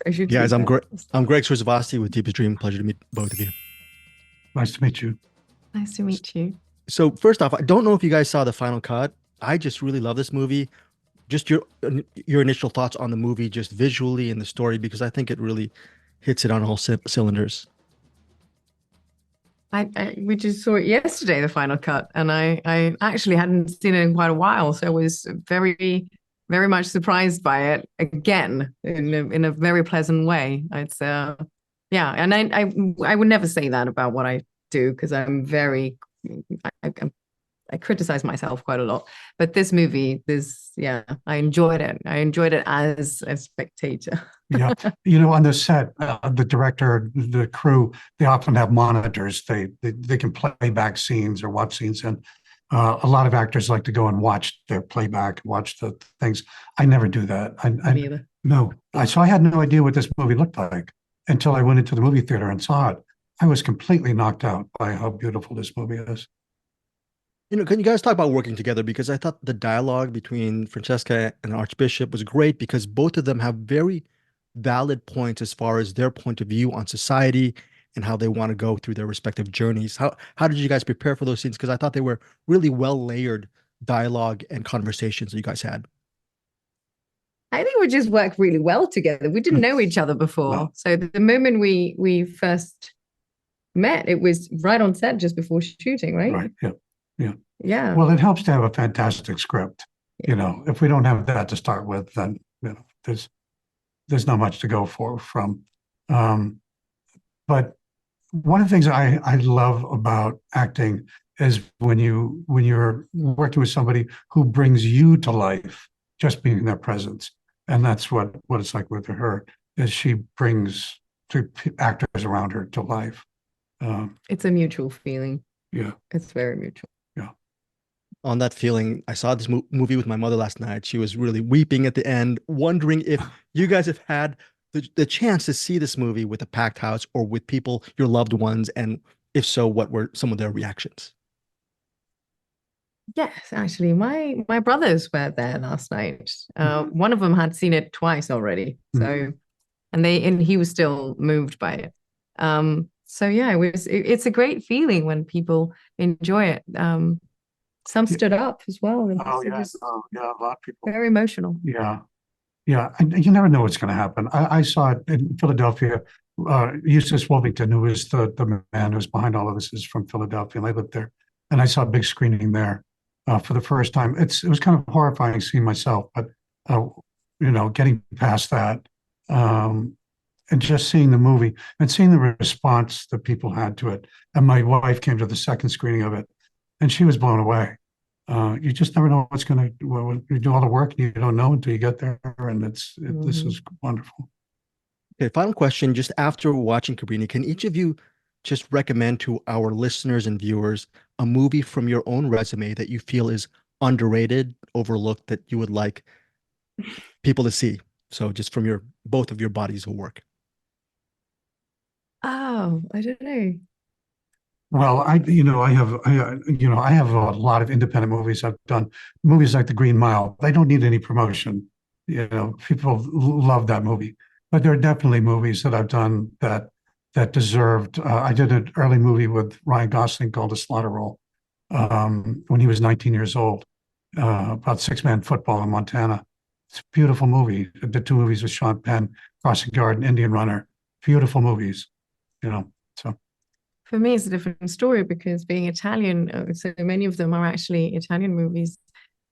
I should Guys, keep I'm that. Greg. I'm Greg Swirzavasti with Deepest Dream. Pleasure to meet both of you. Nice to meet you. Nice to meet you. So first off, I don't know if you guys saw the final cut. I just really love this movie. Just your initial thoughts on the movie, just visually and the story, because I think it really hits it on all cylinders. We just saw it yesterday, the final cut, and I actually hadn't seen it in quite a while, so I was very much surprised by it again in a very pleasant way. It's yeah, and I would never say that about what I do because I'm very I criticize myself quite a lot. But this movie, yeah, I enjoyed it. I enjoyed it as a spectator. Yeah, on the set, the director, the crew, they often have monitors. They can play back scenes or watch scenes, and a lot of actors like to go and watch their playback, watch the things. I never do that. Me either. No, so I had no idea what this movie looked like until I went into the movie theater and saw it. I was completely knocked out by how beautiful this movie is. Can you guys talk about working together? Because I thought the dialogue between Francesca and the Archbishop was great because both of them have very valid points as far as their point of view on society and how they want to go through their respective journeys. How did you guys prepare for those scenes? Because I thought they were really well layered dialogue and conversations that you guys had. I think we just worked really well together. We didn't know each other before. No. So the moment we first met, it was right on set just before shooting, right? Right. Yeah. Yeah. Yeah. Well, it helps to have a fantastic script. If we don't have that to start with, then there's not much to go from. But one of the things I love about acting is when you're working with somebody who brings you to life, just being in their presence, and that's what it's like with her. Is she brings two actors around her to life. It's a mutual feeling. Yeah, it's very mutual. Yeah. On that feeling, I saw this movie with my mother last night. She was really weeping at the end, wondering if you guys have had the chance to see this movie with a packed house or with people, your loved ones, and if so, what were some of their reactions? Yes, actually, my brothers were there last night. One of them had seen it twice already, so and he was still moved by it. So yeah, it's a great feeling when people enjoy it. Some stood up as well. And oh yeah, a lot of people. Very emotional. Yeah, yeah. And you never know what's going to happen. I saw it in Philadelphia. Eustace Wolvington, who is the man who's behind all of this, is from Philadelphia, and I lived there. And I saw a big screening there for the first time. It was kind of horrifying seeing myself, but getting past that. And just seeing the movie and seeing the response that people had to it. And my wife came to the second screening of it, and she was blown away. You just never know what's going to. Well, you do all the work, and you don't know until you get there. And this is wonderful. Okay, final question. Just after watching Cabrini, can each of you just recommend to our listeners and viewers a movie from your own resume that you feel is underrated, overlooked, that you would like people to see? So just from both of your bodies of work. Oh, I don't know. Well, I have a lot of independent movies I've done. Movies like The Green Mile, they don't need any promotion. People love that movie. But there are definitely movies that I've done that deserved. I did an early movie with Ryan Gosling called The Slaughter Roll when he was 19 years old, about six-man football in Montana. It's a beautiful movie. The two movies with Sean Penn, Crossing Guard and Indian Runner, beautiful movies. So for me, it's a different story because being Italian, so many of them are actually Italian movies.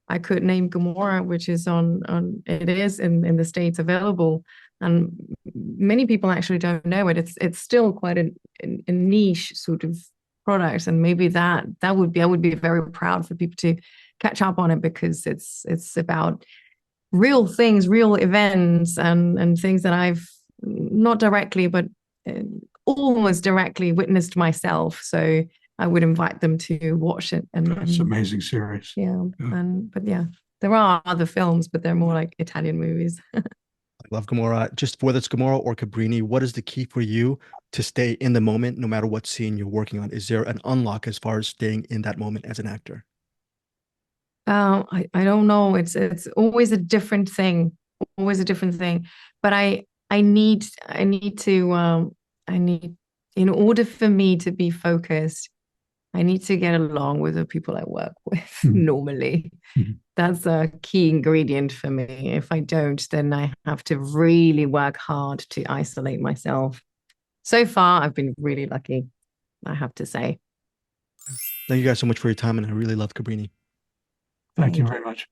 I could name Gomorrah, which is it is in the States available, and many people actually don't know it. It's still quite a niche sort of product, and maybe I would be very proud for people to catch up on it because it's about real things, real events, and things that I've not directly but almost directly witnessed myself. So I would invite them to watch it. It's an amazing series. Yeah. But yeah, there are other films, but they're more like Italian movies. I love Gomorrah. Just whether it's Gomorrah or Cabrini, what is the key for you to stay in the moment, no matter what scene you're working on? Is there an unlock as far as staying in that moment as an actor? I don't know. It's always a different thing, always a different thing. But I in order for me to be focused, I need to get along with the people I work with normally. That's a key ingredient for me. If I don't, then I have to really work hard to isolate myself. So far, I've been really lucky, I have to say. Thank you guys so much for your time, and I really love Cabrini. Thank you very much.